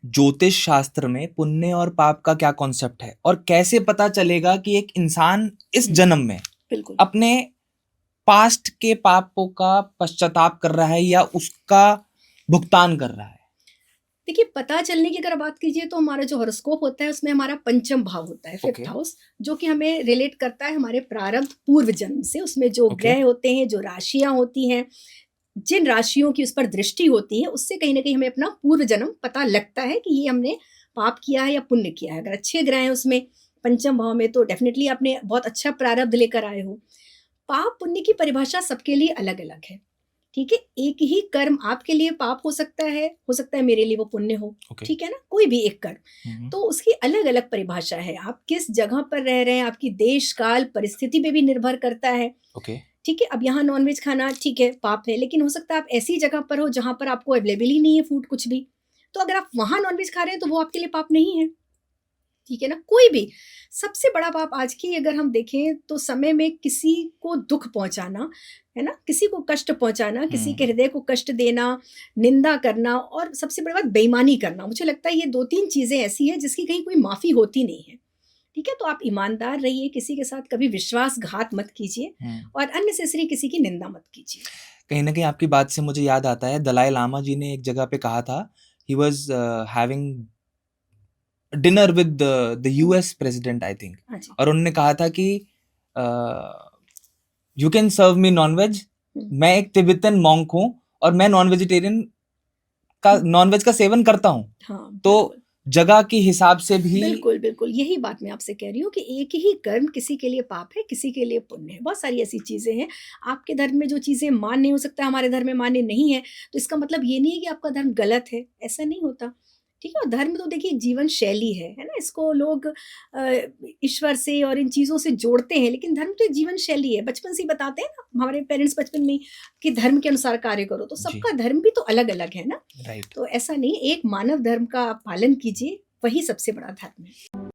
ज्योतिष शास्त्र में पुण्य और पाप का क्या कॉन्सेप्ट है, और कैसे पता चलेगा कि एक इंसान इस जन्म में बिल्कुल अपने पास्ट के पापों का पश्चाताप कर रहा है या उसका भुगतान कर रहा है? देखिए, पता चलने की अगर बात कीजिए तो हमारा जो हॉरोस्कोप होता है उसमें हमारा पंचम भाव होता है, फिफ्थ Okay. हाउस, जो कि हमें रिलेट करता है हमारे प्रारब्ध पूर्व जन्म से। उसमें जो Okay. ग्रह होते हैं, जो राशियां होती हैं, जिन राशियों की उस पर दृष्टि होती है, उससे कहीं ना कहीं हमें अपना पूर्व जन्म पता लगता है कि ये हमने पाप किया है या पुण्य किया है। अगर अच्छे ग्रह हैं उसमें पंचम भाव में तो डेफिनेटली आपने बहुत अच्छा प्रारब्ध लेकर आए हो। पाप पुण्य की परिभाषा सबके लिए अलग अलग है, ठीक है। एक ही कर्म आपके लिए पाप हो सकता है मेरे लिए वो पुण्य हो। Okay. ठीक है ना, कोई भी एक कर्म, तो उसकी अलग अलग परिभाषा है। आप किस जगह पर रह रहे हैं, आपकी देश काल परिस्थिति पे भी निर्भर करता है। Okay. ठीक है, अब यहाँ नॉनवेज खाना ठीक है पाप है, लेकिन हो सकता है आप ऐसी जगह पर हो जहां पर आपको अवेलेबल ही नहीं है फूड कुछ भी, तो अगर आप वहां नॉनवेज खा रहे हैं तो वो आपके लिए पाप नहीं है। ठीक है ना, कोई भी। सबसे बड़ा पाप आज की अगर हम देखें तो समय में किसी को दुख पहुंचाना, है ना, किसी को कष्ट पहुंचाना, किसी के हृदय को कष्ट देना, निंदा करना, और सबसे बड़ी बात बेईमानी करना। मुझे लगता है ये 2-3 चीजें ऐसी है जिसकी कहीं कोई माफी होती नहीं है। ठीक है, तो आप ईमानदार रहिए, किसी के साथ कभी विश्वासघात मत कीजिए और अननेसेसरी किसी की निंदा मत कीजिए। कहीं ना कहीं आपकी बात से मुझे याद आता है, दलाई लामा जी ने एक जगह पे कहा था, he was having dinner with the US president I think, हाँ जी। और उन्होंने कहा था कि you can serve me non veg, मैं एक तिब्बतन मॉन्क हूँ और मैं नॉन वेजिटेरियन का नॉनवेज का सेवन करता हूँ। हाँ, तो बिल्कुल जगह के हिसाब से भी बिल्कुल बिल्कुल यही बात मैं आपसे कह रही हूँ कि एक ही कर्म किसी के लिए पाप है, किसी के लिए पुण्य है। बहुत सारी ऐसी चीजें हैं, आपके धर्म में जो चीजें मान्य हो सकता है हमारे धर्म में मान्य नहीं है, तो इसका मतलब ये नहीं है कि आपका धर्म गलत है, ऐसा नहीं होता। ठीक है, और धर्म तो देखिए जीवन शैली है ना, इसको लोग ईश्वर से और इन चीजों से जोड़ते हैं, लेकिन धर्म तो एक जीवन शैली है। बचपन से ही बताते हैं ना हमारे पेरेंट्स बचपन में कि धर्म के अनुसार कार्य करो, तो जी, सबका धर्म भी तो अलग अलग है ना। राइट। तो ऐसा नहीं, एक मानव धर्म का आप पालन कीजिए, वही सबसे बड़ा धर्म है।